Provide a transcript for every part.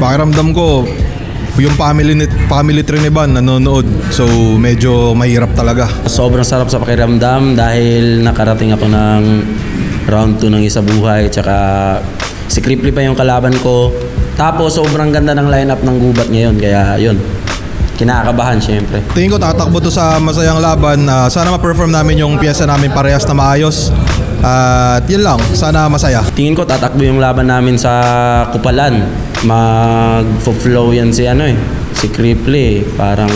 Pakiramdam ko, yung family tree ni Ban nanonood. So medyo mahirap talaga. Sobrang sarap sa pakiramdam dahil nakarating ako ng round 2 ng Isa Buhay. Tsaka si Cripply pa yung kalaban ko. Tapos sobrang ganda ng lineup ng gubat ngayon. Kaya yun, kinakabahan syempre. Tingin ko tatakbo to sa masayang laban. Sana ma-perform namin yung piyesa namin parehas na maayos. At yun lang, sana masaya. Tingin ko tatakbo yung laban namin sa Kupalan. Mag-flow yan si si Cripply. Parang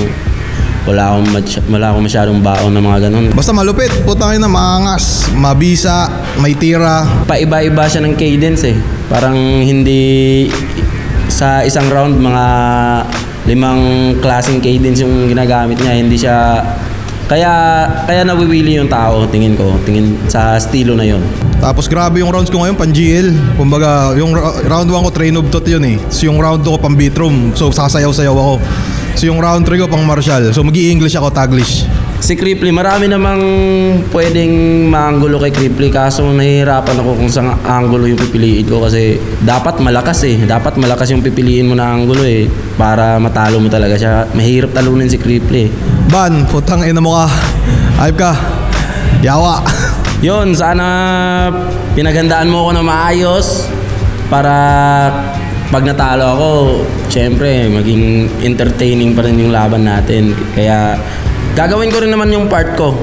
wala akong masyadong baon na mga ganun. Basta malupit, putangin na maangas, mabisa, may tira. Paiba-iba siya ng cadence eh. Parang hindi sa isang round mga 5 klaseng cadence yung ginagamit niya. Hindi siya kaya nawiwili yung tao, tingin sa estilo na yon. Tapos grabe yung rounds ko ngayon, pan GL. Kumbaga, yung round 1 ko train of thought yun eh. So yung round 2 ko pang beatroom. So sasayaw-sayaw ako. So yung round 3 ko pang martial. So mag-i-English ako, Taglish. Si Cripply, marami namang pwedeng maanggulo kay Cripply. Kaso nahihirapan ako kung saan anggulo yung pipiliin ko. Kasi dapat malakas eh. Dapat malakas yung pipiliin mo na anggulo eh. Para matalo mo talaga siya. Mahirap talunin si Cripply. Ban, putang ina mo ka. Hype ka. Yawa. Yun, sana pinaghandaan mo ako na maayos para pag natalo ako, syempre maging entertaining pa rin yung laban natin. Kaya gagawin ko rin naman yung part ko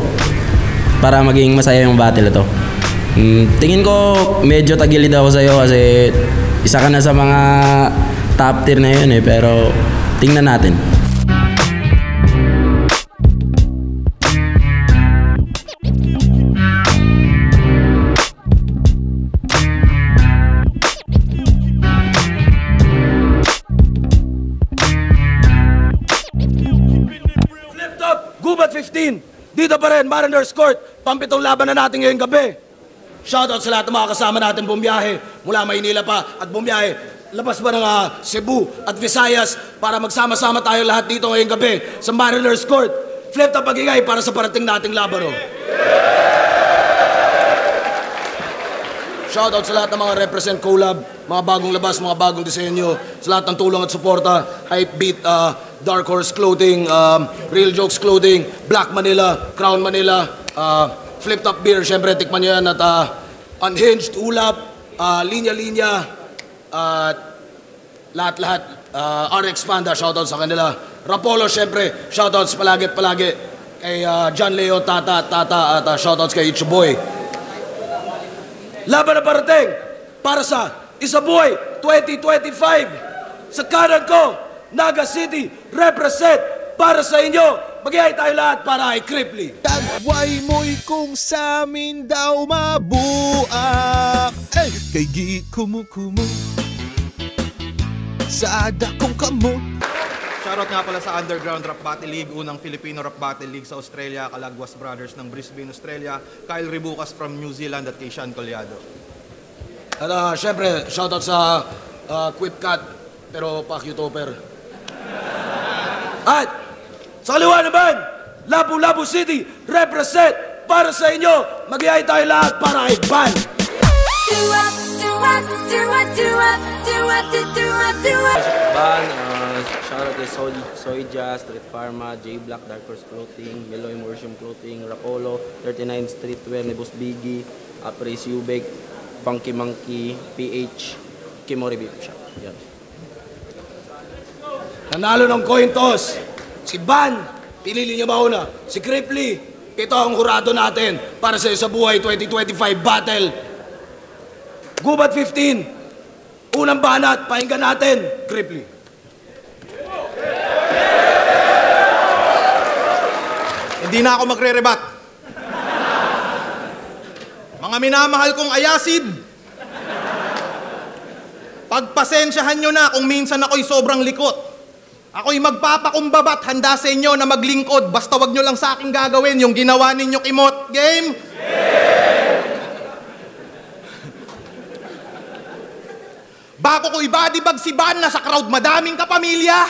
para maging masaya yung battle ito. Tingin ko medyo tagilid ako sa'yo kasi isa ka na sa mga top tier na yun eh, pero tingnan natin. Gubat 15, dito pa rin, Mariners Court, pampitong laban na natin ngayong gabi. Shoutout sa lahat ng mga kasama natin bumiyahe mula Maynila pa at bumiyahe labas pa ng Cebu at Visayas para magsama-sama tayo lahat dito ngayong gabi sa Mariners Court. Flip top pag-ingay para sa parating nating laban. Shoutout sa lahat ng mga represent collab, mga bagong labas, mga bagong disenyo, sa lahat ng tulong at suporta. Hype Beat, Dark Horse Clothing, Real Jokes Clothing, Black Manila, Crown Manila, Flip Top Beer, syempre tikman nyo yan, at Unhinged, Ulap, Linya Linya, at lahat-lahat, RX Panda, shoutout sa kanila. Rapolo, syempre, shoutouts palagi kay John Leo, Tata, at shoutouts kay Ichuboy. Laban na parating para sa Isa Buhay 2025 sa kanan ko, Naga City, represent para sa inyo. Mag-iay tayo lahat para kay Cripply. Tagway mo'y kung sa amin daw mabuak. Kay gi kumukumo sa dakong kamo. Shoutout nga pala sa Underground Rap Battle League, unang Filipino Rap Battle League sa Australia, Calagwas Brothers ng Brisbane, Australia, Kyle Ribucas from New Zealand at kay Sean Collado. At syempre, shoutout sa Quipcat, pero pa-Q-Topper. At sa kaliwa naman, Lapu-Lapu City, represent para sa inyo. Mag-iay tayo lahat para kay Ban. Ban, shoutout kay Soyja, Street Pharma, J-Black, Dark Horse Clothing, Melo Immersion Clothing, Rapolo, 39 Streetwear, Nebus Biggie, Praise Ubek, Funky Monkey, PH, Kimori Beef Shop. Yan. Nanalo ng coin toss, si Ban, pinili niya mauna. Si Cripply, ito ang hurado natin para sa Isa Buhay 2025 Battle. Gubat 15, unang banat, pakinggan natin, Cripply. Hindi na ako magre-rebat. Mga minamahal kong ayasid, pagpasensyahan nyo na kung minsan ako'y sobrang likot. Ako'y magpapakumbaba at handa sa inyo na maglingkod. Basta wag nyo lang sa akin gagawin yung ginawa ninyo kimot. Game? Bago ko ibadibag si Ban na sa crowd madaming kapamilya.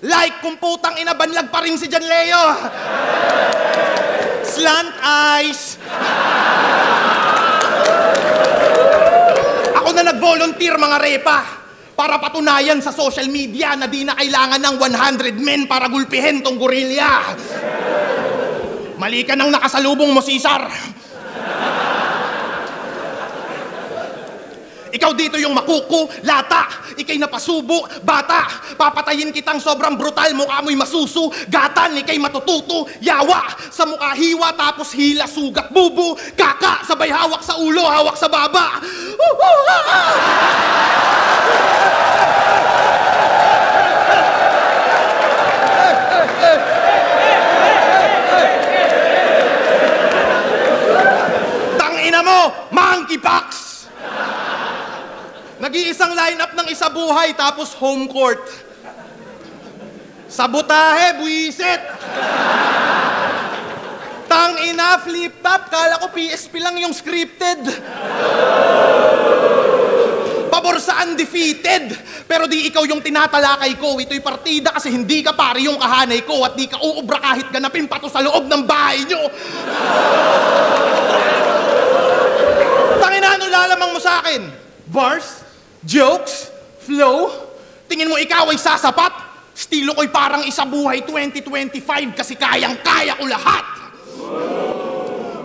Like kung putang inabanlag pa rin si John Leo. Slant eyes. Ako na nag Mag-volunteer mga repa para patunayan sa social media na di na kailangan ng 100 men para gulpihin tong gorilya. Mali ka nang nakasalubong mo, Cesar. Ikaw dito yung makuku, lata. Ikay napasubo, bata. Papatayin kitang sobrang brutal, mukha mo'y masusu. Gatan, ikay matututo, yawa. Sa mukha hiwa, tapos hila, sugat, bubu. Kaka, sabay hawak sa ulo, hawak sa baba. Tangina mo, monkeypox! Nag-iisang lineup ng isa buhay tapos home court. Sabotahe, buwisit! Tangina, flip top. Kala ko PSP lang yung scripted. Pabor sa undefeated. Pero di ikaw yung tinatalakay ko. Ito'y partida kasi hindi ka pare yung kahanay ko at di ka uubra kahit ganapin pa to sa loob ng bahay nyo. Tangina, ano lalamang mo sa akin? Bars? Jokes? Flow? Tingin mo ikaw ay sasapat? Estilo ko'y parang isa buhay 2025 kasi kayang-kaya ko lahat.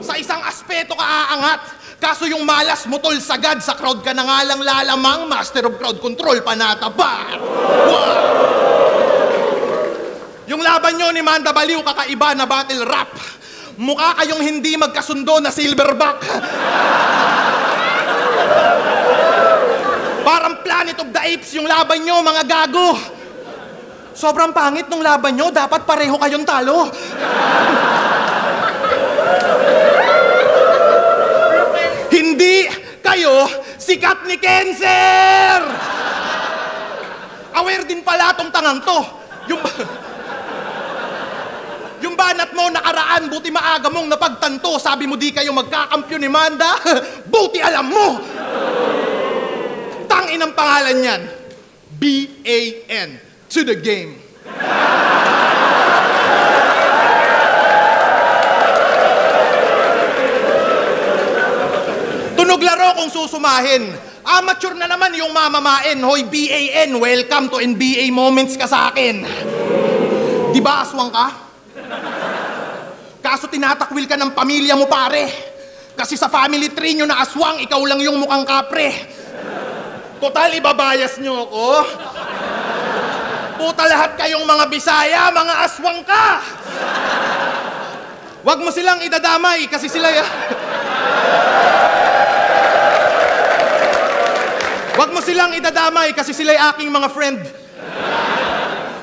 Sa isang aspeto ka aangat, kaso yung malas mo tol sagad sa crowd ka na nga lang lalamang, master of crowd control, panataba. Wow. Yung laban nyo ni Manda Baliw, kakaiba na battle rap. Mukha kayong hindi magkasundo na silverback. Parang Planet of the Apes yung laban nyo, mga gago. Sobrang pangit nung laban nyo, dapat pareho kayong talo. Hindi kayo sikat ni Cancer! Aware din pala tong tangang to. Yung banat mo nakaraan, buti maaga mong napagtanto. Sabi mo di kayo magkakampyon ni Manda, buti alam mo! Tangin ang pangalan niyan. B-A-N. To the game. Tunog laro kung susumahin. Amateur na naman yung mamamain. Hoy, B-A-N. Welcome to NBA moments ka sa akin. Di ba aswang ka? Kaso tinatakwil ka ng pamilya mo, pare. Kasi sa family tree nyo na aswang, ikaw lang yung mukhang kapre. Total, ibabayas nyo ako. Puta lahat kayong mga Bisaya, mga aswang ka! Huwag mo silang idadamay kasi sila... Huwag mo silang idadamay kasi sila'y aking mga friend.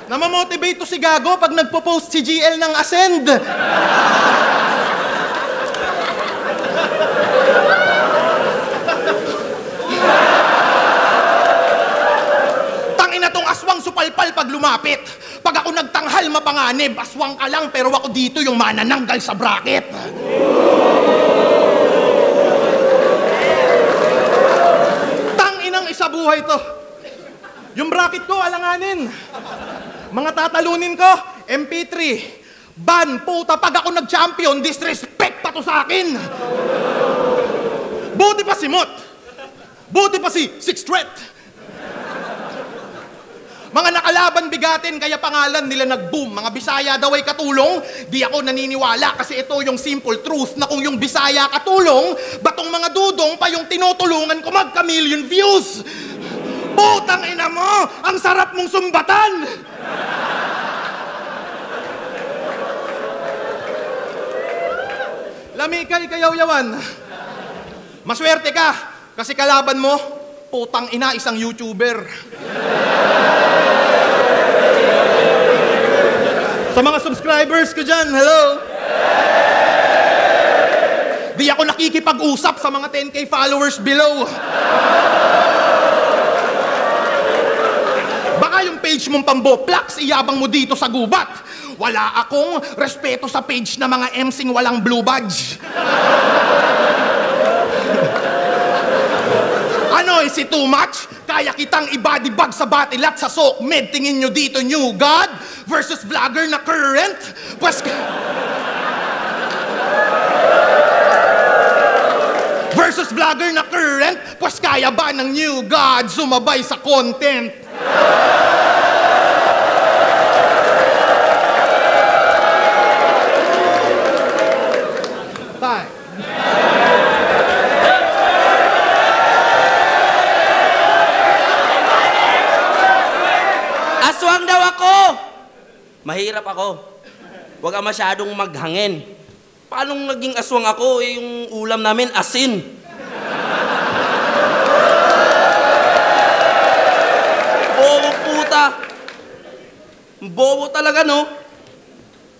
Namamotivate to si Gago pag nagpo-post si GL ng Ascend. Aswang supalpal pag lumapit. Pag ako nagtanghal mapanganib, aswang ka lang pero ako dito yung manananggal sa bracket. Tanginang isa buhay to. Yung bracket ko, alanganin. Mga tatalunin ko, MP3. Ban, puta, pag ako nag-champion, disrespect pa to sa akin. Buti pa si Mot. Buti pa si Six Threat. Mga nakalaban bigatin, kaya pangalan nila nag-boom. Mga Bisaya daw ay katulong, di ako naniniwala kasi ito yung simple truth na kung yung Bisaya katulong, batong mga dudong pa yung tinutulungan ko magka-million views. Putang ina mo, ang sarap mong sumbatan! Lamikay kayaw-yawan. Maswerte ka kasi kalaban mo, putang ina, isang YouTuber. Sa mga subscribers ko dyan, hello! Di ako nakikipag-usap sa mga 10K followers below. Baka yung page mong pamboplax, iyabang mo dito sa gubat. Wala akong respeto sa page na mga MCing walang blue badge. Ano, is it too much? Kaya kitang i-body bag sa batilat sa SOCMED. Tingin nyo dito, New God versus vlogger na current? Pues... versus vlogger na current? Pues kaya Kaya ba ng new god sumabay sa content? Bye. Aswang daw ako! Mahirap ako. Huwag ka masyadong maghangin. Paano naging aswang ako? Eh, yung ulam namin, asin. Bobo puta. Bobo talaga, no?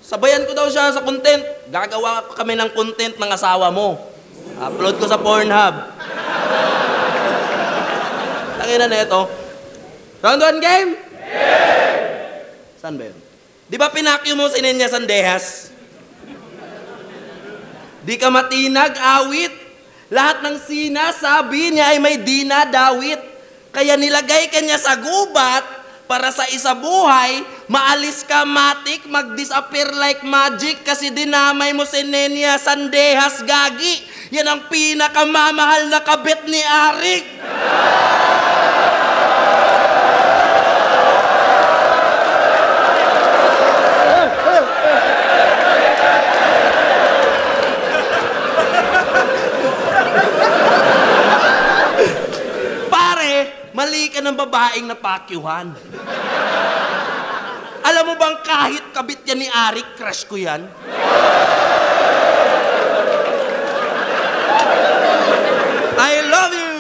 Sabayan ko daw siya sa content. Gagawa kami ng content ng asawa mo. Upload ko sa Pornhub. Tangina na ito. Round 1 game? Saan ba yun? Di ba pinakyo mo si Nenya Sandehas? Di ka matinag, awit. Lahat ng sinasabi niya ay may dinadawit. Kaya nilagay ka niya sa gubat para sa isa buhay, maalis ka matik, mag-disappear like magic kasi dinamay mo si Nenya Sandehas, gagi. Yan ang pinakamamahal na kabit ni Arik. Mali ka ng babaeng napakyuhan. Alam mo bang kahit kabit yan ni Arik, crush ko yan? I love you!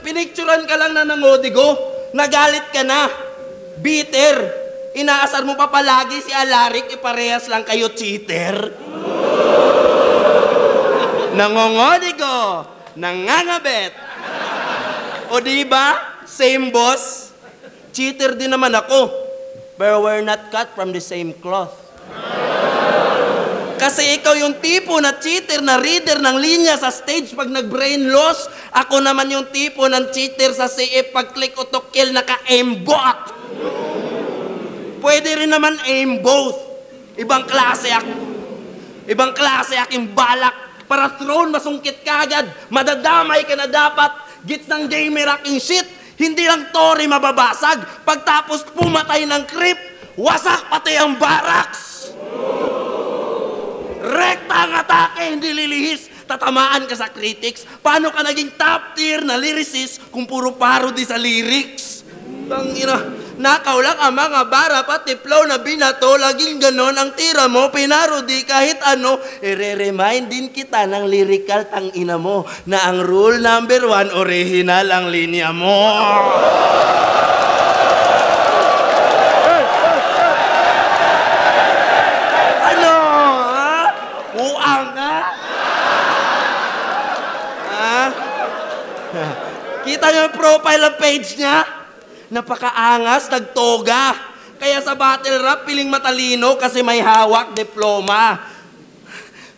Pinicturan ka lang na nangodigo, nagalit ka na. Bitter. Inaasar mo pa palagi si Alarik, iparehas lang kayo cheater. Nangongodigo. Nangangabet. O diba? Same boss. Cheater din naman ako. But we're not cut from the same cloth. Kasi ikaw yung tipo na cheater na reader ng linya sa stage pag nag-brain loss. Ako naman yung tipo ng cheater sa CF pag click o to kill naka-aimbot. Pwede rin naman aim both. Ibang klase aking balak. Para throne, masungkit ka agad. Madadamay ka na dapat. Gits ng gamer aking shit. Hindi lang Tori mababasag. Pagtapos pumatay ng creep, wasak pati ang barracks. Rekta ang atake, hindi lilihis. Tatamaan ka sa critics. Paano ka naging top tier na lyricist kung puro parody sa lyrics? Tangina. Nakaw lang ang mga bara, pati flow na binato, laging ganon ang tira mo, pinarodi kahit ano, i-remind din kita ng lyrical tangina mo, na ang rule number 1, original ang linya mo. Ano, ha? Uang ka? Ha? Kita niyo yung profile ng page niya? Napakaangas, nagtoga. Kaya sa battle rap, piling matalino kasi may hawak diploma.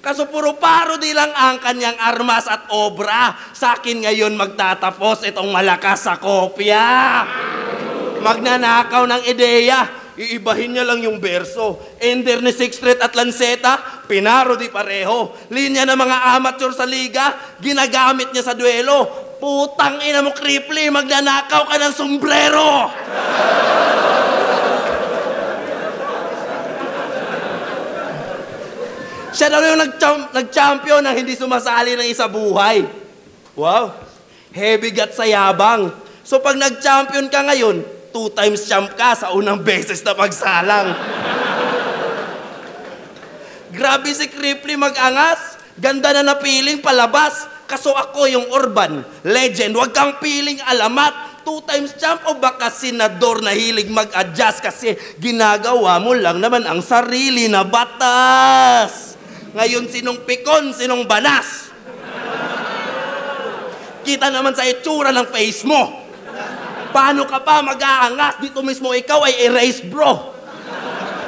Kaso puro parody lang ang kanyang armas at obra. Sa akin ngayon magtatapos itong malakas sa kopya. Magnanakaw ng ideya. Iibahin niya lang yung berso. Ender ni Sixth Street at Lanceta, pinarody pareho. Linya ng mga amateur sa liga, ginagamit niya sa duelo. Putang ina mo, Kripli, magnanakaw ka ng sombrero! Siya daw yung nag-champion na hindi sumasali ng isa buhay. Wow, heavy gut sa yabang. So pag nag-champion ka ngayon, 2 times champ ka sa unang beses na pagsalang. Grabe si Kripli mag-angas, ganda na napiling palabas. Kaso ako yung urban legend, wag kang piling alamat. 2 times champ o baka senador na hilig mag-adjust kasi ginagawa mo lang naman ang sarili na batas. Ngayon sinong pikon, sinong banas? Kita naman sa itsura ng face mo. Paano ka pa mag-aangas? Dito mismo ikaw ay erase bro.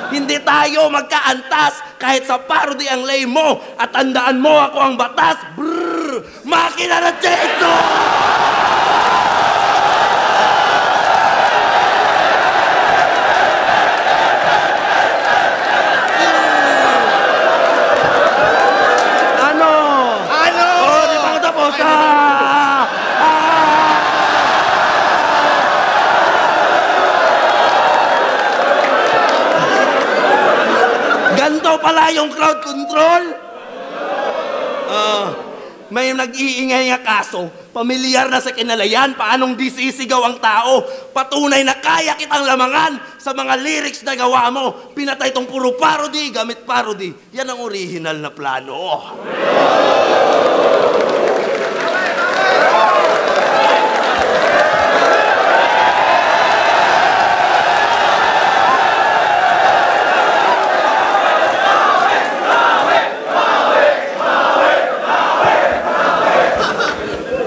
Hindi tayo magkaantas kahit sa parody ang lay mo. At tandaan mo ako ang batas. Brrr! Makina na Cheto! Ano? Ano? Oh, di ba ito? Ganto pala yung crowd control? May nag-iingay nga kaso, pamilyar na sa kinalayan, paanong disisigaw ang tao. Patunay na kaya kitang lamangan sa mga lyrics na gawa mo. Pinatay tong puro parody, gamit parody. Yan ang original na plano.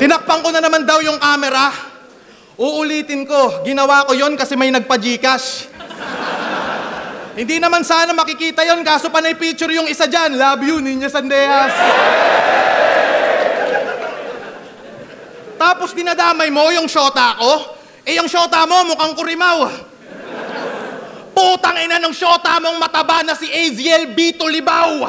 Tinakpan ko na naman daw yung camera. Uulitin ko, ginawa ko yon kasi may nagpa-Gcash. Hindi naman sana makikita yon, kaso panay picture yung isa dyan. Love you, Niña Sandeas. Tapos dinadamay mo yung shota ko. Yung shota mo mukhang kurimaw. Putang ina ng shota mong mataba na si Aziel Bito Libaw.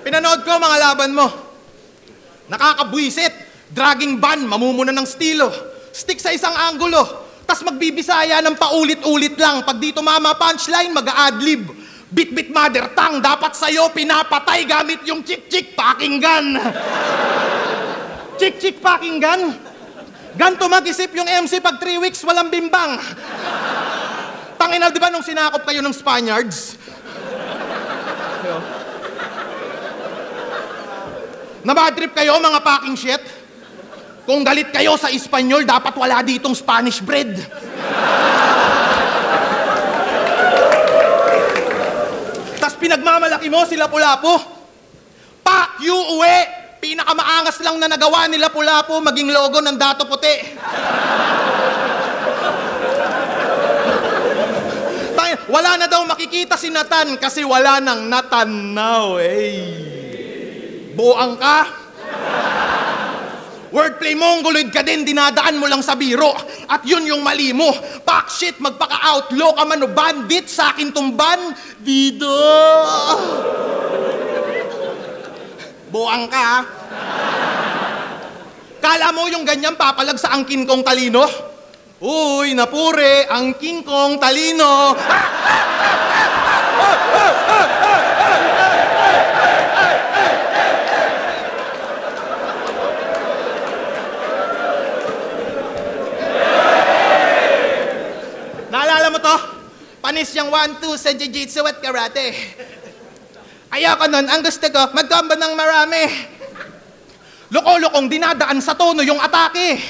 Pinanood ko mga laban mo. Nakakabwisit. Dragging ban, mamumuna ng estilo. Stick sa isang anggulo. Tas magbibisaya ng paulit-ulit lang. Pag dito mama punchline, mag-a-adlib. Bit-bit mother tongue, dapat sa'yo pinapatay gamit yung chik-chik packing gun. Chik-chik packing gun? Ganto mag-isip yung MC pag 3 weeks walang bimbang. Tangina, di ba nung sinakop kayo ng Spaniards? Nabadtrip kayo mga packing shit? Kung galit kayo sa Espanyol, dapat wala ditong Spanish bread. Tas pinagmamalaki mo sila Lapu-Lapu. Pak you uwi! Pinakamaangas lang na nagawa nila Lapu-Lapu maging logo ng Dato Puti. Wala na daw makikita si Natan kasi wala nang natanaw buang ka? Wordplay mongoloid ka din, dinadaan mo lang sa biro. At yun yung mali mo. Pack shit, magpaka-outlaw ka man o bandit, sa akin tumban, dito. Buang ka, ha? Kala mo yung ganyan papalag sa angkin kong talino? Uy, napure, angkin kong talino. Naalala mo to? Panis yung 1-2 sa jiu-jitsu at karate. Ayoko nun, ang gusto ko, mag-combo ng marami. Loko-lokong dinadaan sa tono yung atake.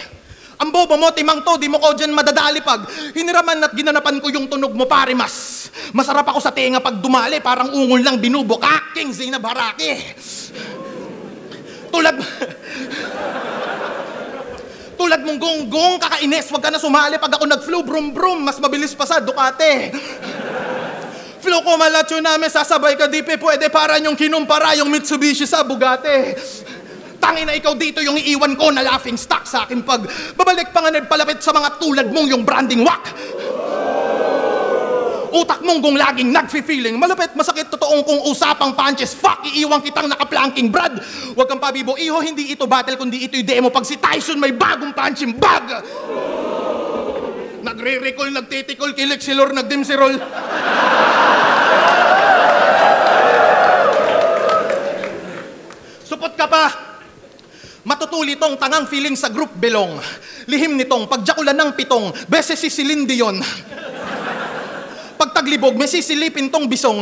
Ang bobo mo, timang to, di mo ko dyan madadali pag hiniraman at ginanapan ko yung tunog mo, pare mas. Masarap ako sa tenga pag dumali, parang ungol lang binubuka, King Zainab Haraki. Tulad mong gonggong, kakainis, wag ka na sumali pag ako nag-flu, brum-brum, mas mabilis pa sa Ducati. Flow ko malatyo namin, sasabay ka dipe, pwede para yung kinumpara yung Mitsubishi sa Bugatti. Tangina ikaw dito yung iiwan ko na laughing stock sa akin pag babalik pa nga palapit sa mga tulad mong yung branding wak. Utak mong kung laging nag-feeling, malapit, masakit, totoong kung usapang punches, fuck, iiwang kitang nakaplanking brad. Huwag kang pabibo, iho, hindi ito battle, kundi ito'y demo. Pag si Tyson may bagong punching bag. Nagre-recall, nagtitikol, kilik si Lord, nagdimsirol. Supot ka pa. Matutuli tong tangang feeling sa group belong. Lihim nitong pagjakulan ng pitong, beses si Celine Dion. Pagtaglibog, may sisilipin tong bisong.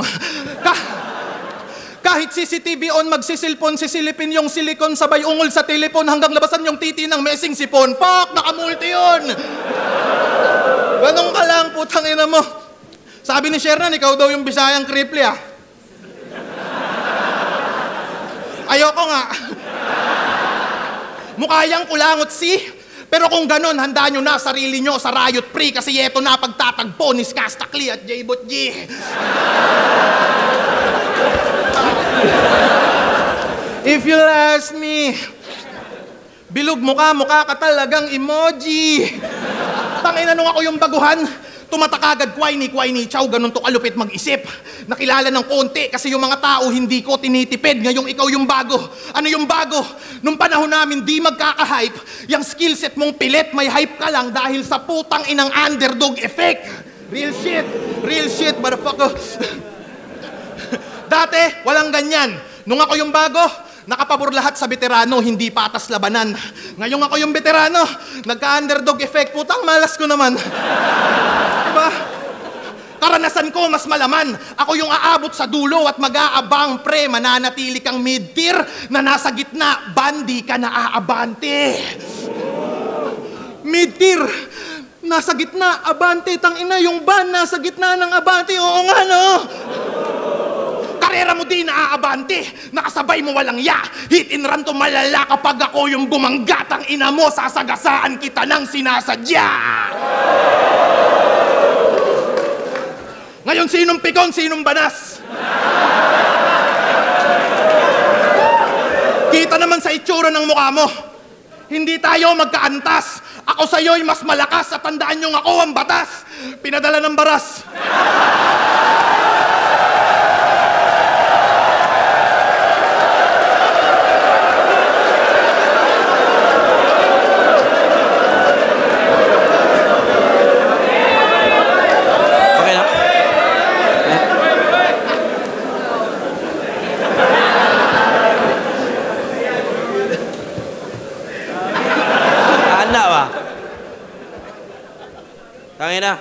Kahit CCTV on, magsisilpon, sisilipin yung silikon, sabay ungol sa telepon hanggang labasan yung titi ng messing sipon. Pak! Nakamulti yun! Ganun ka lang, putang ina mo. Sabi ni Shernan, ikaw daw yung Bisayang Kriple, ah. Ayoko nga. Mukha yang kulangot pero kung ganon, handa nyo na sarili nyo sa Riot Free kasi eto na pagtatagpo ni Skastakli at J-Bot G. If you'll ask me, bilog mukha ka talagang emoji. Tangina nung ako yung baguhan, Tumatak agad, Quiney, chow, ganun to kalupit mag-isip. Nakilala ng konti kasi yung mga tao hindi ko tinitipid. Ngayong ikaw yung bago. Ano yung bago? Nung panahon namin di magkaka-hype, yung skillset mong pilit, may hype ka lang dahil sa putang inang underdog effect. Real shit, motherfucker. Dati, walang ganyan. Nung ako yung bago, nakapabor lahat sa veterano, hindi patas labanan. Ngayong ako yung veterano, nagka-underdog effect. Putang malas ko naman. Diba? Karanasan ko, mas malaman. Ako yung aabot sa dulo at mag-aabang pre. Mananatili kang mid-tier na nasa gitna. Bandi ka na aabante. Mid-tier. Nasa gitna, abante. Tangina, yung ban nasa gitna ng abante. Oo nga, no? Karera mo din naaabante, nakasabay mo walang ya. Hit and run to malala kapag ako yung bumanggat ang ina mo, sasagasaan kita ng sinasadya. Ngayon, sinong pikon, sinong banas? Kita naman sa itsura ng mukha mo. Hindi tayo magkaantas. Ako sa'yo'y mas malakas at tandaan niyong ako ang batas. Pinadala ng baras. Tangina,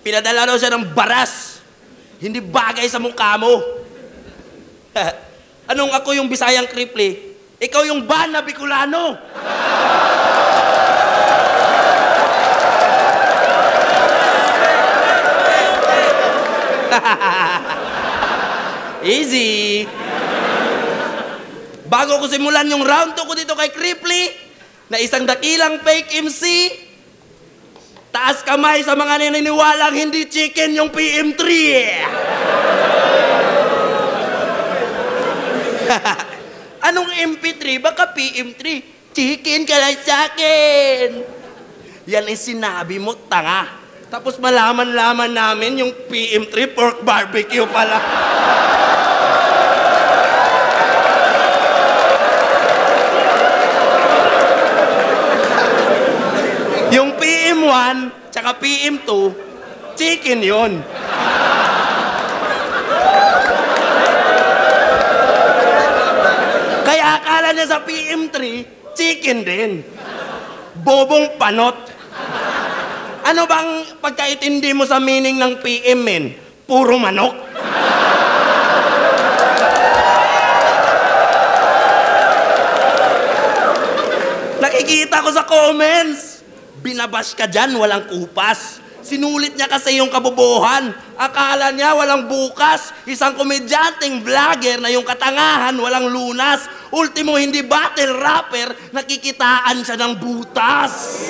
pinadala daw siya ng baras. Hindi bagay sa mukha mo. Anong ako yung Bisayang Kripli? Ikaw yung ban na Bicolano. Easy. Bago ko simulan yung round 2 ko dito kay Kripli, na isang dakilang fake MC, taas kamay sa mga naniniwalang hindi chicken yung PM3. Anong MP3? Baka PM3. Chicken ka lang sa akin. Yan ay sinabi mo, tanga. Tapos malaman-laman namin yung PM3 pork barbecue pala. Yung PM1 tsaka PM2, chicken yun. Kaya akala niya sa PM3, chicken din. Bobong panot. Ano bang pagkaintindi mo sa meaning ng PM, men? Puro manok. Nakikita ko sa comments. Binabash ka dyan, walang kupas. Sinulit niya kasi yung kabobohan. Akala niya walang bukas. Isang komedyanteng vlogger na yung katangahan, walang lunas. Ultimo, hindi battle rapper, nakikitaan siya ng butas.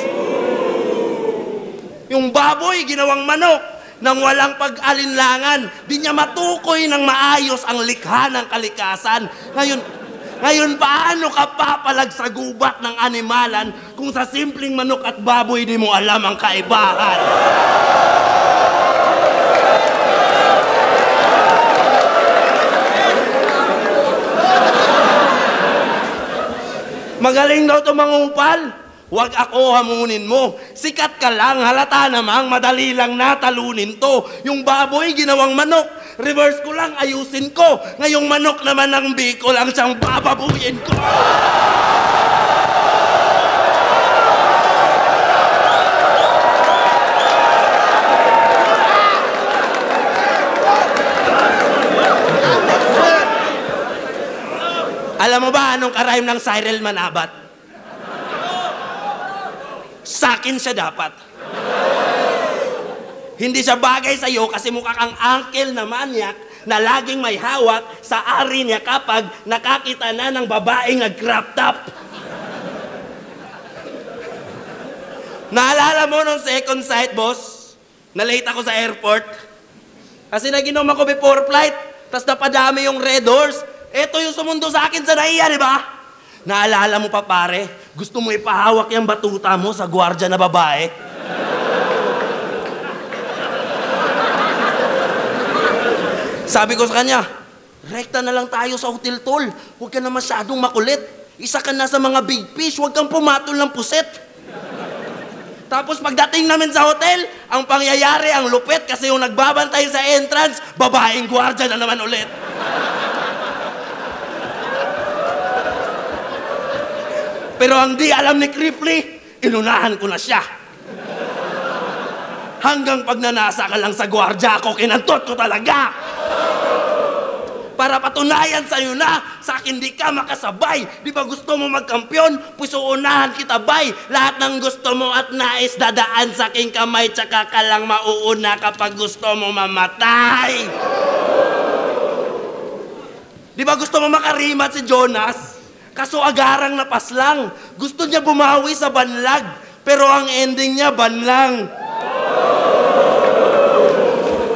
Yung baboy, ginawang manok, nang walang pag-alinlangan. Di niya matukoy ng maayos ang likha ng kalikasan. Ngayon, paano ka papalag sa gubat ng animalan kung sa simpleng manok at baboy di mo alam ang kaibahan? Magaling daw ito mangupal. Huwag ako hamunin mo. Sikat ka lang, halata namang madali lang natalunin to. Yung baboy, ginawang manok. Reverse ko lang, ayusin ko. Ngayong manok naman ng Bicol ang siyang bababuyin ko. Alam mo ba anong karayom ng Cyril Manabat? Sakin siya dapat. Hindi siya bagay sa'yo kasi mukha kang uncle na manyak na laging may hawak sa ari niya kapag nakakita na ng babaeng nag-crop top. Naalala mo nung second sight, boss? Na late ako sa airport? Kasi naginom ako before flight, tas napadami yung red horse. Ito yung sumundo sa akin sa naiya, di ba? Naalala mo pa, pare? Gusto mo ipahawak yung batuta mo sa gwardya na babae? Sabi ko sa kanya, rekta na lang tayo sa hotel, tol. Huwag ka na masyadong makulit. Isa ka na sa mga big fish, huwag kang pumatol ng puset. Tapos pagdating namin sa hotel, ang pangyayari, ang lupit, kasi yung nagbabantay sa entrance, babaeng gwardiya na naman ulit. Pero ang di alam ni Kripli, inunahan ko na siya. Hanggang pag nanasa ka lang sa gwardiya ako, kinantot ko talaga. Para patunayan sa'yo na, sa akin di ka makasabay. Di ba gusto mo magkampiyon? Pusuunahan kita, bay. Lahat ng gusto mo at nais dadaan sa aking kamay, tsaka ka lang mauuna kapag gusto mo mamatay. Di ba gusto mo makarimat si Jonas? Kaso agarang napaslang. Gusto niya bumawi sa banlag, pero ang ending niya banlang.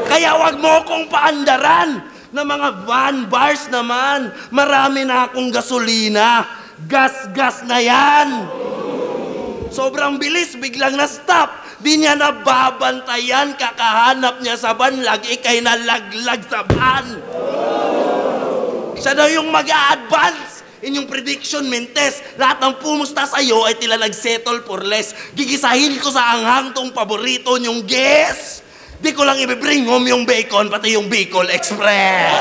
Kaya wag mo akong paandaran na mga van bars naman. Marami na akong gasolina. Gas-gas na yan. Sobrang bilis, biglang na-stop. Di niya nababantayan, kakahanap niya sa banlag, ikay nalaglag sa van. Siya daw yung mag-a-advance. Inyong prediction, Mentes, lahat ng pumusta sa'yo ay tila nag-settle for less. Gigisahin ko sa anghang tong paborito niyong guess. Di ko lang ibibring home yung bacon, pati yung Bicol Express.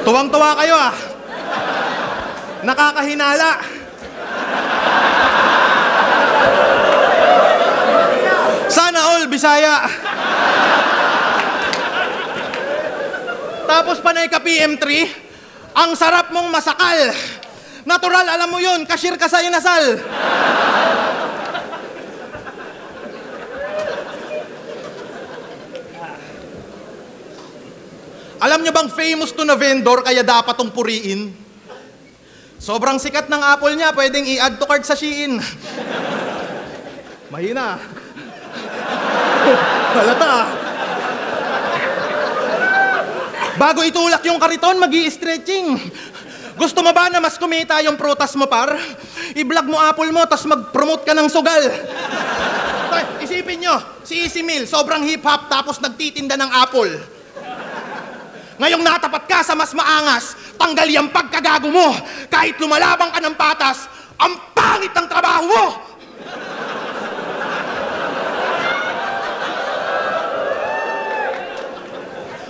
Tuwang-tuwa kayo ah. Nakakahinala. Sana all Bisaya. Tapos panay ka PM3, ang sarap mong masakal. Natural, alam mo yun, cashier ka sa inasal. Alam nyo bang famous to na vendor kaya dapat tong puriin? Sobrang sikat ng Apple niya, pwedeng i-add to cart sa Shein. Mahina. Halata. Bago itulak yung kariton, magi-stretching. Gusto mo ba na mas kumita yung prutas mo, par? I-vlog mo Apple mo, tas mag-promote ka ng sugal. Isipin nyo, si Easy Meal, sobrang hip-hop, tapos nagtitinda ng Apple. Ngayong natapat ka sa mas maangas, tanggal yung pagkagago mo. Kahit lumalabang ka ng patas, ang pangit ng trabaho mo!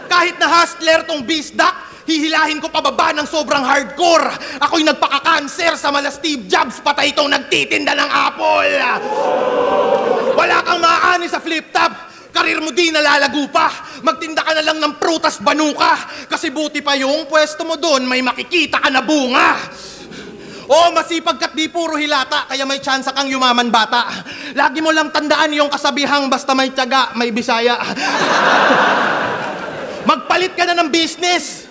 Kahit na hustler tong bisdak, hihilahin ko pababa ng sobrang hardcore. Ako'y nagpaka-cancer sa mala Steve Jobs, patay itong nagtitinda ng Apple. Wala kang maaani sa flip-top. Karir mo di nalalago pa. Magtinda ka na lang ng prutas banuka. Kasi buti pa yung pwesto mo doon, may makikita ka na bunga. Oo, masipag ka't di puro hilata, kaya may tsansa kang yumaman bata. Lagi mo lang tandaan yung kasabihang basta may tiyaga, may Bisaya. Magpalit ka na ng business.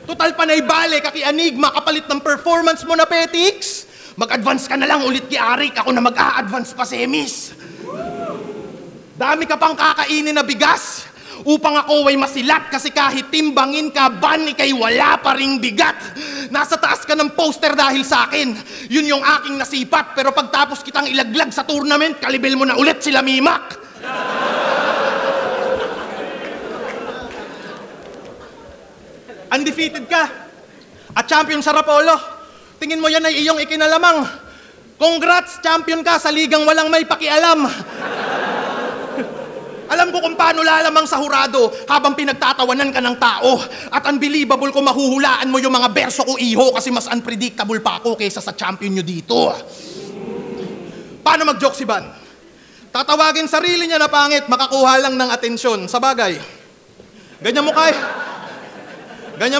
Total panay bale, kaki-anigma, kapalit ng performance mo na petiks. Mag-advance ka na lang ulit kay Arik, ako na mag-a-advance pa semis. Dami ka pang kakainin na bigas upang ako ay masilat, kasi kahit timbangin ka, ban ikay wala pa ring bigat. Nasa taas ka ng poster dahil sa akin. Yun yung aking nasipat, pero pagtapos kitang ilaglag sa tournament, kalibel mo na ulit sila Mimak. Undefeated ka at champion sa Rapolo. Tingin mo yan ay iyong ikinalamang. Congrats, champion ka sa ligang walang may pakialam. Alam ko kung paano lalamang sa hurado habang pinagtatawanan ka ng tao. At unbelievable kung mahuhulaan mo yung mga berso ko, iho, kasi mas unpredictable pa ako kaysa sa champion nyo dito. Paano mag-joke si Van? Tatawagin sarili niya na pangit, makakuha lang ng atensyon. Sa bagay, ganyan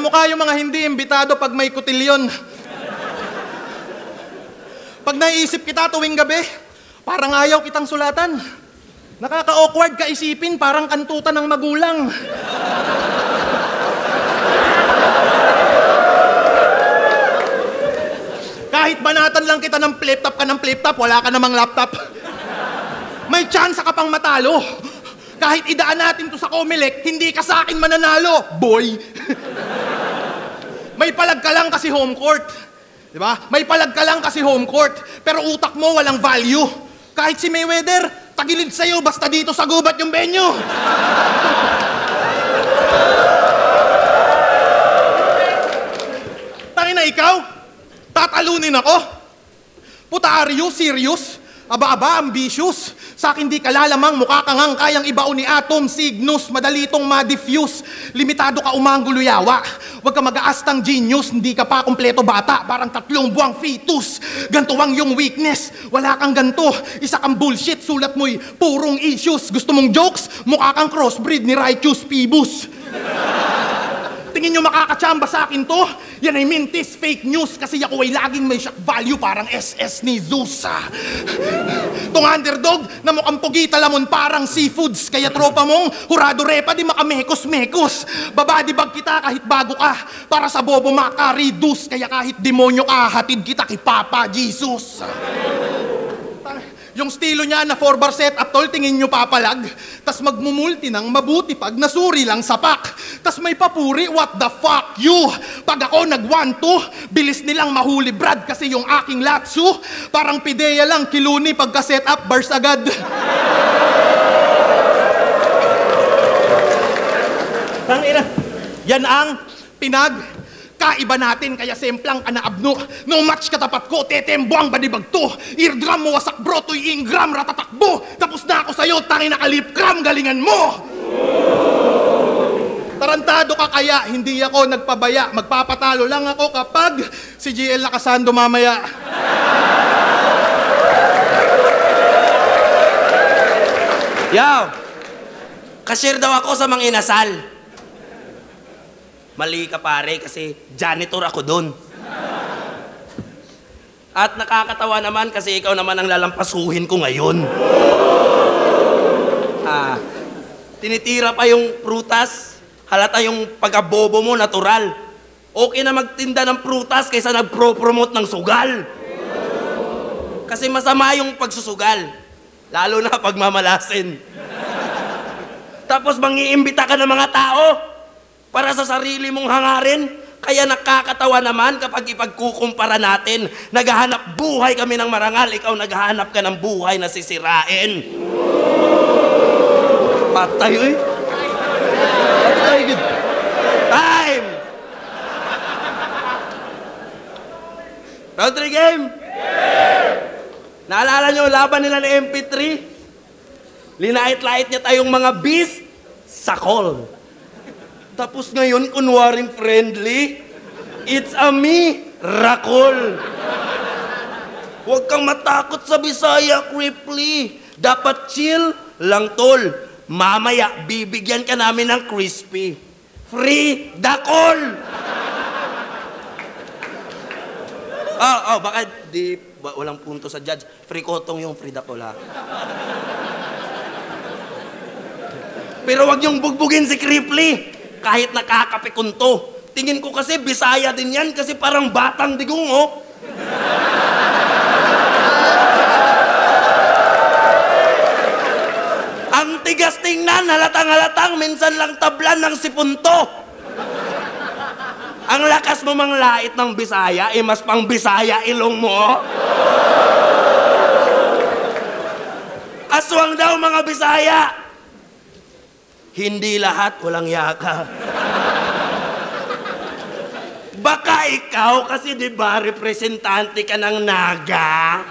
mukha yung mga hindi imbitado pag may kutilyon. Pag naisip kita tuwing gabi, parang ayaw kitang sulatan. Nakaka-awkward ka isipin, parang kantutan ng magulang. Kahit banatan lang kita ng flip-top ka ng flip-top, wala ka namang laptop. May chance ka pang matalo. Kahit idaan natin to sa Comelec, hindi ka sa akin mananalo, boy. May palag ka lang kasi home court. Diba? May palag ka lang kasi home court. Pero utak mo walang value. Kahit si Mayweather, tagilid sa'yo basta dito sa gubat yung venue. Tangina ikaw, tatalunin ako? Puta, are you serious? Aba-aba, ambitious. Sa akin di ka lalamang, mukha kang ang kayang ibaon ni Atom, Cygnus, madali itong ma-diffuse. Limitado ka umangguluyawa. Huwag ka mag-aastang genius, hindi ka pa kumpleto bata, parang 3 buwang fetus. Ganto ang yung weakness, wala kang ganto. Isa kang bullshit, sulat mo'y purong issues. Gusto mong jokes? Mukha kang crossbreed ni Righteous Phoebus. Tingin nyo makakachamba sa akin to? Yan ay mintis, fake news kasi ako ay laging may shock value parang SS ni Zeus. Tong underdog na mukhang pugita lamon parang seafoods kaya tropa mong hurado repa di makamekos-mekos. Babadibag kita kahit bago ka para sa bobo makareduce kaya kahit demonyo ka hatid kita kay Papa Jesus. Yung estilo niya na 4-bar setup, tol, tingin nyo papalag. Tas magmumulti ng mabuti pag nasuri lang sa pack. Tas may papuri, what the fuck you? Pag ako nag-1-2, bilis nilang mahuli Brad kasi yung aking latsu. Parang pideya lang, kiluni pagka-setup, bars agad. Tangina, yan ang pinagkaiba natin kaya semplang anaabno. No match katapat ko, tetembo ang badibag to. Eardrum mo wasak bro, to'y ingram ratatakbo. Tapos na ako sa'yo, tangin na kalipkram, galingan mo. Tarantado ka kaya, hindi ako nagpabaya. Magpapatalo lang ako kapag si GL Lacasando mamaya. Yo! Cashier daw ako sa mga inasal. Mali ka pare kasi janitor ako doon. At nakakatawa naman kasi ikaw naman ang lalampasuhin ko ngayon. Tinitira pa yung prutas. Halata yung pagkabobo mo, natural. Okay na magtinda ng prutas kaysa nagpro-promote ng sugal. Kasi masama yung pagsusugal. Lalo na pagmamalasin. Tapos mangiimbita ka ng mga tao para sa sarili mong hangarin. Kaya nakakatawa naman kapag ipagkukumpara natin. Naghahanap buhay kami ng marangal, ikaw naghahanap ka ng buhay na sisirain. Patay, uy. Patay, good. Time! Round 3 game? Naalala nyo, laban nila ng MP3? Linait-lait niya tayong mga beast sa call. Tapos ngayon, kunwaring friendly, it's a miracle. Huwag kang matakot sa Bisaya, Cripply. Dapat chill lang, tol. Mamaya, bibigyan ka namin ng crispy. Free the call! Baka walang punto sa judge. Free kotong yung free the call, ha? Pero wag yung bugbugin si Cripply. Kahit nakakapikunto. Tingin ko kasi Bisaya din yan kasi parang batang digong, oh. Ang tigas tingnan, halatang-halatang, minsan lang tablan ng sipunto. Ang lakas mo manglait ng Bisaya, mas pang Bisaya ilong mo, oh. Aswang daw mga Bisaya. Hindi lahat walang yaka. Baka ikaw kasi di ba representante ka ng Naga?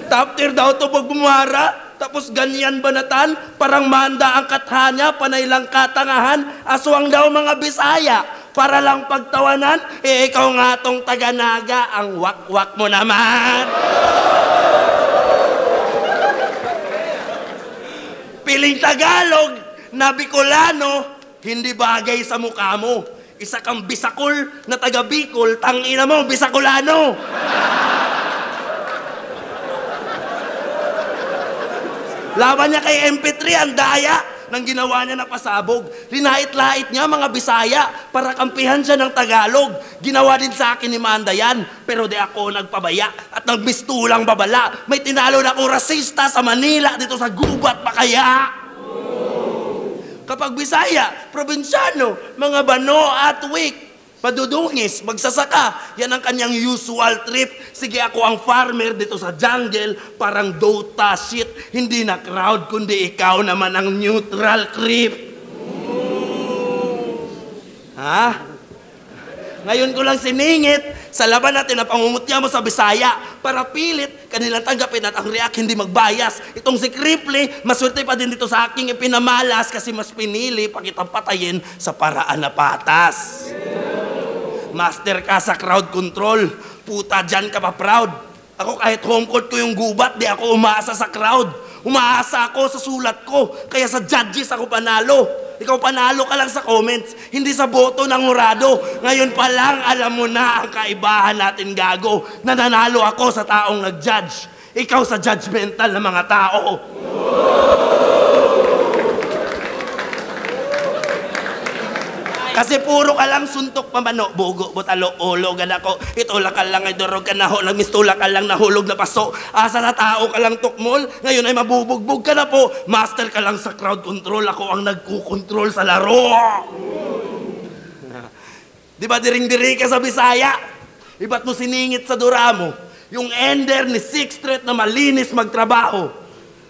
Top tier daw to pag bumara, tapos ganyan banatan, parang manda ang kathanya, panay lang katangahan, aswang daw mga Bisaya, para lang pagtawanan, ikaw nga tong taga-Naga, ang wak-wak mo naman. Piling Tagalog na Bicolano, hindi bagay sa mukha mo. Isa kang Bisakol na taga Bicol, tangina mo, Bisacolano. Laban niya kay MP3, ang daya ng ginawa niya na pasabog. Linait-lait niya mga Bisaya, para kampihan siya ng Tagalog. Ginawa din sa akin ni Manda yan, pero di ako nagpabaya at nagmistulang babala. May tinalo na akong rasista sa Manila dito sa gubat pa kaya. Kapag Bisaya, probinsyano, mga Bano at Wik, madudungis, magsasaka, yan ang kanyang usual trip. Sige, ako ang farmer dito sa jungle, parang Dota shit. Hindi na crowd, kundi ikaw naman ang neutral creep. Ha? Ngayon ko lang siningit sa laban natin na pangungutya mo sa Bisaya para pilit kanilang tanggapin at ang react hindi magbayas. Itong si Cripply, maswerte pa din dito sa aking ipinamalas kasi mas pinili pa kitang patayin sa paraan na patas. Master ka sa crowd control. Puta, dyan ka pa proud. Ako kahit home court ko yung gubat, di ako umaasa sa crowd. Umaasa ako sa sulat ko. Kaya sa judges ako panalo. Ikaw panalo ka lang sa comments, hindi sa boto ng hurado. Ngayon pa lang alam mo na ang kaibahan natin, gago. Nananalo ako sa taong nag-judge. Ikaw sa judgmental na mga tao. Kasi puro ka lang suntok pamano, bugo, butalo, ulo, ganako. Itulak ka lang ay durog ka na ho, nagmistulak ka lang nahulog na paso. Asa na tao ka lang tukmol, ngayon ay mabubugbog ka na po. Master ka lang sa crowd control, ako ang nagkukontrol sa laro. Di ba diring-diri ka sa Bisaya? Iba't mo siningit sa dura mo, yung ender ni 6th Street na malinis magtrabaho.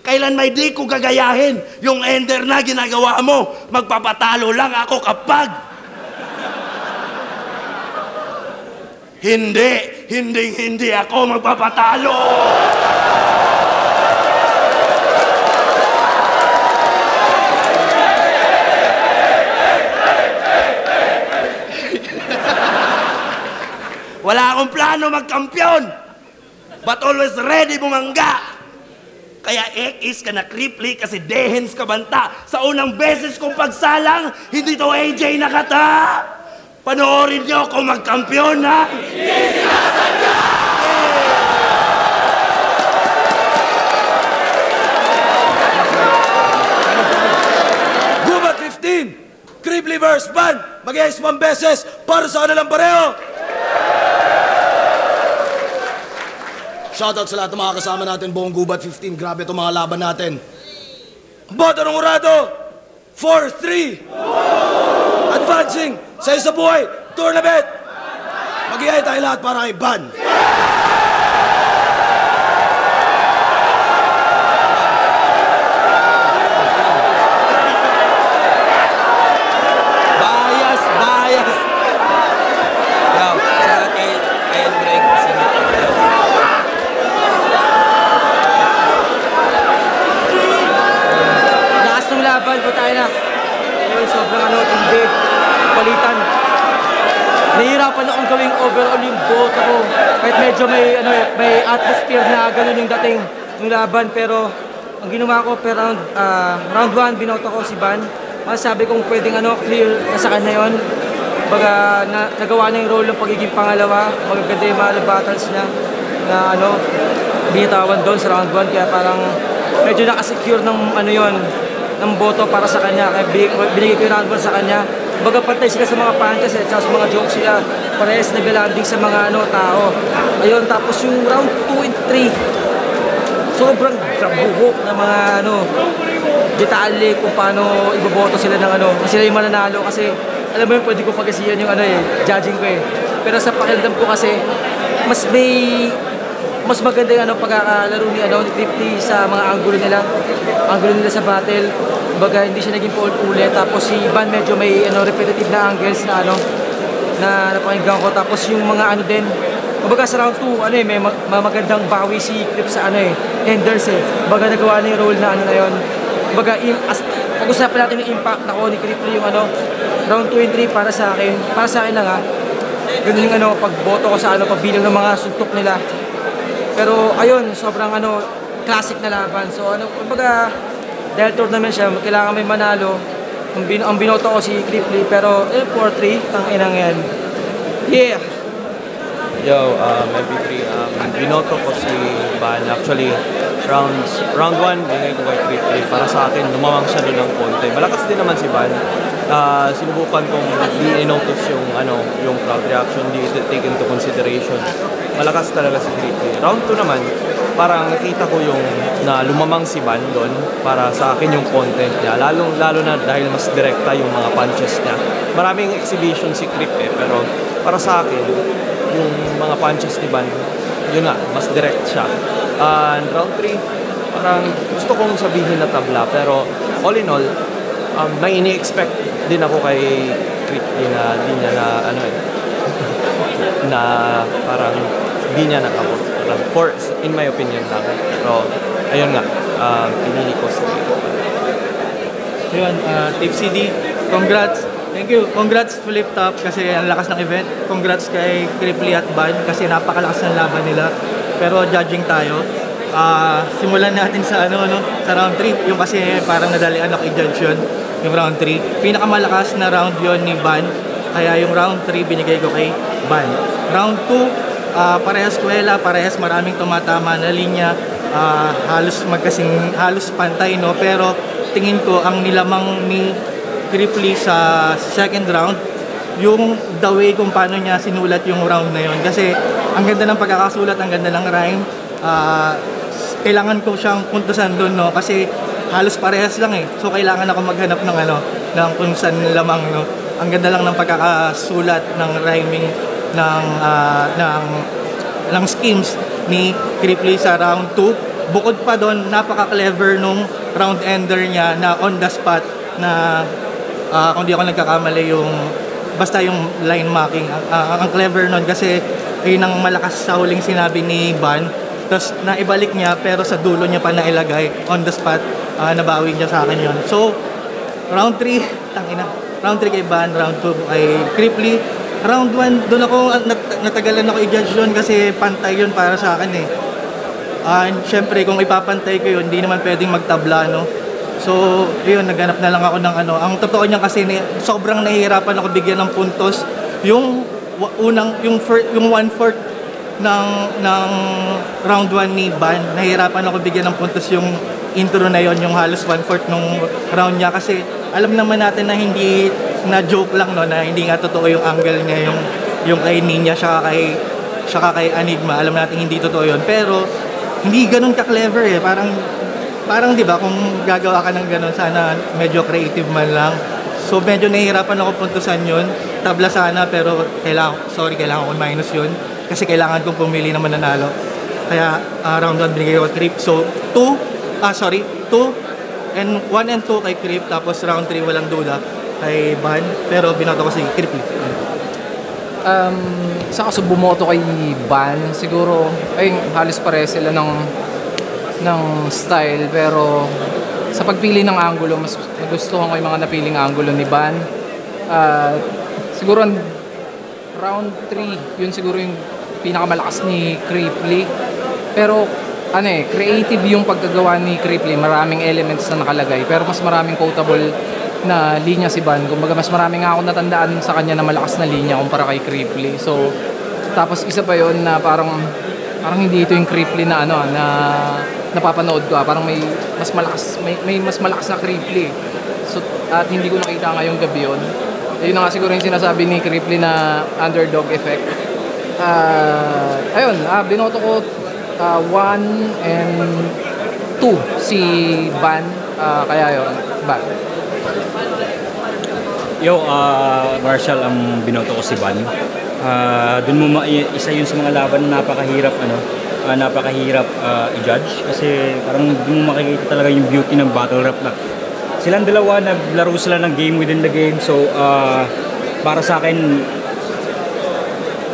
Kailan may di ko gagayahin, yung ender na ginagawa mo, magpapatalo lang ako kapag Hindi ako magpapatalo! Wala akong plano magkampiyon, but always ready bumangga. Kaya X ka na Cripply kasi dehens ka banta. Sa unang beses kong pagsalang, hindi to AJ nakata. Panoorin niyo kung magkampiyon, ha? Hindi sinasadya! Gubat 15! Cripply vs. Ban! Mag-iayos 1 beses para sa kanilang pareho! Shoutout sa lahat ng mga kasama natin, buong Gubat 15. Grabe itong mga laban natin. Boto ng Urado, 4-3. Advancing sa isa buhay tournament. Mag-iay tayo lahat para kay Ban. Bias! Yo, sa kay Greg, Lakas ng laban po tayo na. Sobrang hindi. Palitan. Nahihirapan akong gawing overall yung boto ko. Kahit medyo may atmosphere na ganun yung dating ng laban. Pero ang ginawa ko per round 1, binoto ko si Ban. Masasabi kong pwedeng clear na sa kanya yun. Baga nagawa niya yung role ng pagiging pangalawa. Magaganda yung mga battles niya na binitawan doon sa round 1. Kaya parang medyo nakasecure ng ng boto para sa kanya. Kaya binigay ko yung round 1 sa kanya. Baga pantay sila sa mga punches at sa mga jokes sila. Parehas nag-landing sa mga tao. Ayun, tapos yung round 2 and 3, sobrang buhok na mga detalye kung paano iboboto sila ng sila yung mananalo kasi alam mo yun, pwede ko pagkasiyan yung judging ko eh. Pero sa pakiramdam ko kasi mas maganda yung pagkakalaro ni Cripply sa mga angulo nila sa battle. Baga hindi siya naging paulit-ulit. Tapos si Ban medyo may repetitive na angles na na napakinggan ko. Tapos yung mga din, kumbaga sa round 2 may magandang bawi si Crip sa enders eh. Baga nagawa na yung role na na yun. Baga pag-usapan natin yung impact na ni Cripply yung round 2 and 3 para sa akin lang ha. Ganun yung pagboto ko sa pagbilang ng mga suntok nila. Pero ayun, sobrang classic na laban. So kumbaga dahil tournament siya, kailangan may manalo. Ang binoto ko si Cripply, pero 4-3, ang inang yan. Yeah! Yo, MP3, binoto ko si Ban. Actually, round 1, bigay ko kay Cripply. Para sa akin, lumamang siya doon ng konti. Malakas din naman si Ban. sinubukan kong i-notice yung crowd reaction, di take into consideration. Malakas talaga si Creeply. Round 2 naman, parang nakita ko yung na lumamang si Van doon para sa akin yung content niya. Lalo na dahil mas direkta yung mga punches niya. Maraming exhibition si Creep pero para sa akin, yung mga punches ni Van, yun nga, mas direct siya. And round 3, parang gusto kong sabihin na tabla, pero all in all, may ini-expect din ako kay Creeply na di niya na na parang di niya nakabot. For, in my opinion lang. Pero, ayun nga, pinili ko sa Yun, Tip CD, congrats. Thank you. Congrats Flip Top kasi ang lakas ng event. Congrats kay Creeply at Van kasi napakalakas ng laban nila. Pero judging tayo, simulan natin sa sa round 3. Yung kasi parang nadalian ako i-judge yun, yung round 3. Pinakamalakas na round yon ni Van. Kaya yung round 3 binigay ko kay Van. Round 2, parehas kwela, parehas maraming tumatama na linya. Halos pantay, no? Pero tingin ko ang nilamang ni Creeply sa second round, yung the way kung paano niya sinulat yung round na yon. Kasi ang ganda ng pagkakasulat, ang ganda ng rhyme. Kailangan ko siyang puntusan doon, no? Kasi halos parehas lang eh. So kailangan ako maghanap ng kung saan lamang, no? Ang ganda lang ng pagkakasulat, ng rhyming, ng schemes ni Creeply sa round 2. Bukod pa doon, napaka-clever nung round ender niya na on the spot na kung di ako nagkakamali basta yung line marking. Ang clever nun kasi yun ang malakas sa huling sinabi ni Van. Tapos naibalik niya pero sa dulo niya pa nailagay on the spot. Nabawi niya sa akin yun. So, round 3, round 3 kay Van, round 2 kay Creeply. Round 1, doon ako natagalan ako i-judge yun kasi pantay yun para sa akin eh. And syempre kung ipapantay ko yun, hindi naman pwedeng magtabla, no? So, yun, naghanap na lang ako ng Ang totoo niya kasi sobrang nahihirapan ako bigyan ng puntos. Yung 1/4 ng round 1 ni Van, nahihirapan ako bigyan ng puntos yung intro na yon, yung halos 1/4 nung round niya kasi alam naman natin na hindi na joke lang, no, na hindi nga totoo yung angle niya, yung kay Ninya siya kay Enigma. Alam natin hindi totoo yun, pero hindi ganun ka-clever eh. Parang 'di ba, kung gagawa ka ng ganun, sana medyo creative man lang. So medyo nahihirapan ako puntusan yun. Tabla sana, pero kailangan ko minus yun kasi kailangan kong pumili na mananalo. Kaya round 1 binigay ko Creep. So 2 and 1 and 2 kay Creep, tapos round 3 walang duda kay Van, pero binoto ko si Creep. Sa kaso bumoto kay Van, siguro ay halos pare sila ng style, pero sa pagpili ng angulo mas nagustuhan ko yung mga napiling angulo ni Van. Siguro round 3 yun siguro yung pinakamalakas ni Creeply, pero creative yung pagkagawa ni Creeply. Maraming elements na nakalagay, pero mas maraming quotable na linya si Van. Kumbaga mas maraming nga ako natandaan sa kanya na malakas na linya kumpara kay Creeply. So tapos isa pa yon na parang hindi ito yung Creeply na na napapanood ko. Parang may mas malakas na Creeply. So at hindi ko nakita ngayong gabi yun. Yun na nga siguro yung sinasabi ni Creeply na underdog effect. Ayun, binoto ko 1 and 2 si Van. Kaya yun, Van. Marshall, ang binoto ko si Van. Doon mo isa yun sa mga laban na napakahirap i-judge kasi parang doon mo makikita talaga yung beauty ng battle rap na silang dalawa naglaro sila ng game within the game. So para sa akin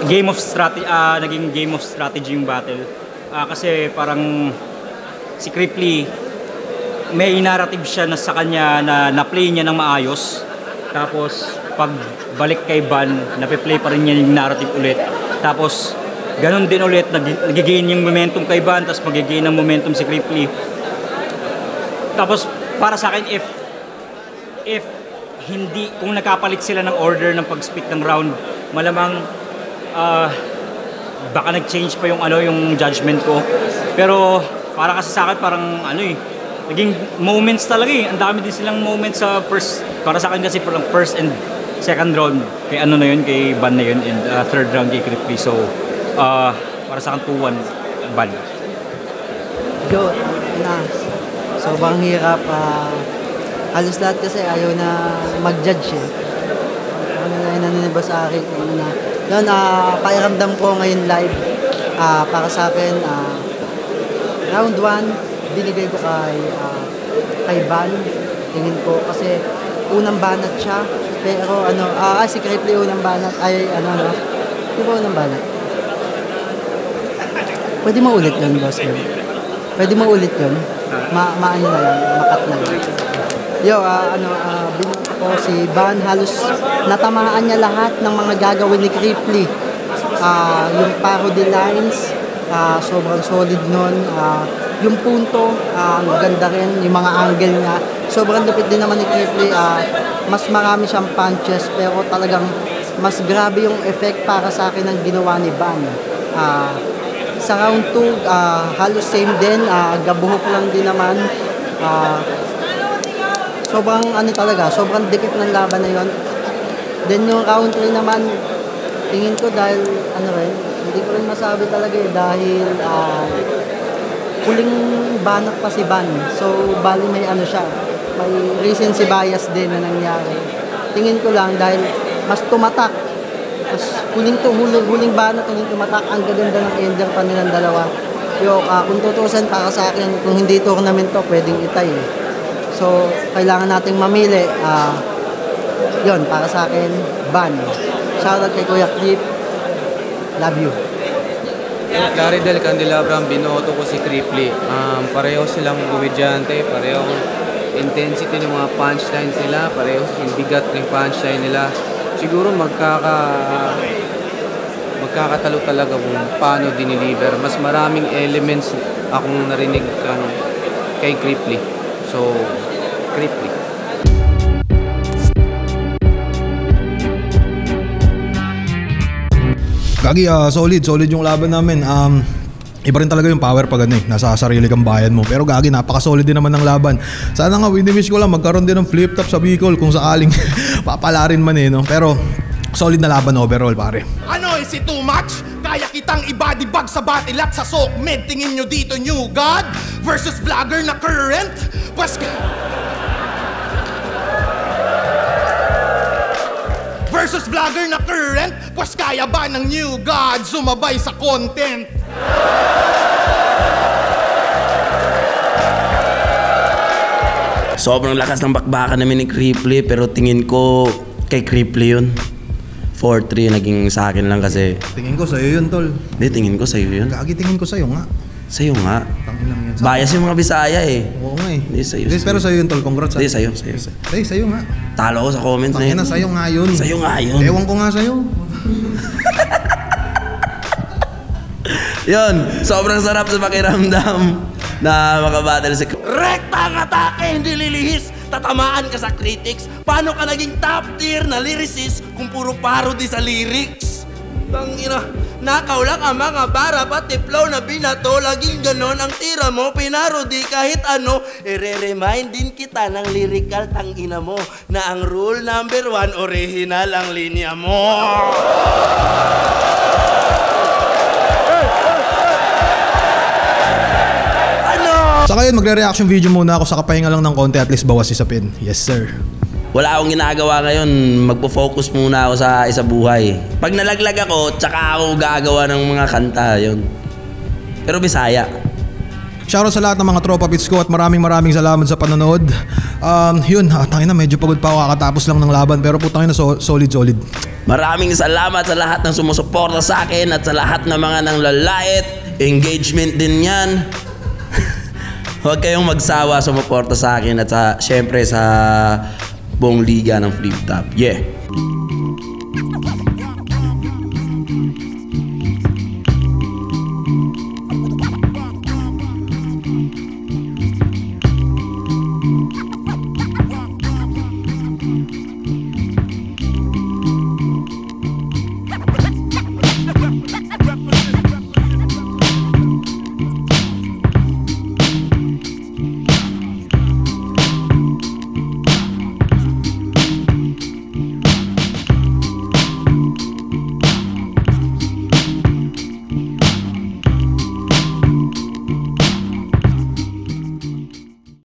naging game of strategy yung battle. Kasi parang si Creeply may narrative siya na sa kanya na-play niya ng maayos. Tapos pag balik kay Van, nape-play pa rin niya yung narrative ulit. Tapos ganun din ulit, nag-gain yung momentum kay Van, tapos mag-gain ng momentum si Creeply. Tapos para sa akin, if hindi, kung nagkapalit sila ng order ng pag-split ng round, malamang baka nag-change pa yung judgment ko. Pero para kasi sa akin parang naging moments talaga eh. Ang dami din silang moments sa first, para sa akin kasi parang first and second round kay ano na yun, kay Ban na yun, and third round kay Cripply. So, para sa akin 2-1 Ban. Yo, na. Sobrang hirap. Halos lahat kasi ayaw na mag-judge eh. Ano na inaniniba sa akin. Yun, pakiramdam ko ngayon live. Para sa akin, round 1, binigay ko kay Ban. Tingin ko kasi unang banat siya. Pero si Cripply unang banat. Di ba unang banat? Pwede mo ulit yun, boss. Pwede mo ulit yun. Maano na lang, makat na lang. Yo, binoto ko si Ban. Halos natamaan niya lahat ng mga gagawin ni Cripply. Yung parody lines, sobrang solid nun. Yung punto, ganda rin. Yung mga angle niya. Sobrang lupit din naman ni Cripply. Mas marami siyang punches, pero talagang mas grabe yung effect para sa akin ng ginawa ni Ban. Sa round 2, halos same din. Gabuhok lang din naman. Sobrang sobrang dikit ng laban na yon. Then yung round 3 naman, tingin ko dahil hindi ko rin masabi talaga dahil huling banat pa si Ban. So bali may siya, may recency bias din na nangyari. Tingin ko lang dahil mas tumatak. Mas huling banat, huling tumatak, ang gaganda ng ender pa nilang dalawa. Kung tutusin para sa akin, kung hindi tournament to, pwedeng itay. So, kailangan nating mamili. Yun, para sa akin, Ban. Shoutout kay Kuya Clip. Love you. Clary Del Candelabra, binoto ko si Cripply. Pareho silang komedyante, pareho intensity ng mga punchlines nila, pareho yung bigat ng punchline nila. Siguro magkakatalo talaga kung paano dineliver. Mas maraming elements akong narinig kay Cripply. So, Cripply. Gagi, solid yung laban namin. Iba rin talaga yung power pag nasa sarili kang bayan mo. Pero Gagi, napaka-solid din naman ng laban. Sana nga, wini-wish ko lang magkaroon din ng flip-top sa Bicol kung sakaling papalarin man no? Pero solid na laban overall, pare. Ano, is it too much? Kaya kitang i-body bag sa battle at sa soak med. Tingin nyo dito, New God versus vlogger na current? Pues... versus vlogger na current? Pues kaya ba ng New God sumabay sa content? Sobrang lakas ng bakbakan namin ni Cripply, pero tingin ko kay Cripply yun. 4-3 naging sa akin lang kasi. Tingin ko sa'yo yun, tol. Hindi, tingin ko sa'yo yun. Gagi, tingin ko sa'yo nga. Sa'yo nga. Tanginang yan. Bias yung mga Bisaya eh. Oo nga eh. Hindi, sa'yo. Pero sa'yo yun, tol. Congrats. Hindi, sa'yo. Sa'yo nga. Talo ko sa comments na yun. Sa'yo nga yun. Sa'yo nga yun. Ewan ko nga sa'yo. Yun, sobrang sarap sa pakiramdam na makabattle si... Rekta ang atake, hindi lilihis. Tatamaan ka sa critics. Paano ka naging top tier na lyricist kung puro parody sa lyrics? Tangina, nakaulak ang mga bara pati flow na binato. Laging ganon ang tira mo, pinarody kahit ano. I-remind din kita ng lyrical tangina mo na ang rule number 1, original ang linya mo. Saka yun, magre-reaction video muna ako sa kapahinga lang ng konti, at least bawas isapin. Yes, sir. Wala akong ginagawa ngayon, magpo-focus muna ako sa isa buhay. Pag nalaglag ako, tsaka ako gagawa ng mga kanta, yun. Pero Bisaya. Shoutout sa lahat ng mga tropa pits ko at maraming salamat sa panonood. Yun, tangina, medyo pagod pa ako, kakatapos lang ng laban, pero putangina, solid. Maraming salamat sa lahat ng sumusuporta sa akin at sa lahat ng mga nanglalait. Engagement din yan. Huwag kayong magsawa sumuporta sa akin at syempre sa buong liga ng Flip Top. Yeah!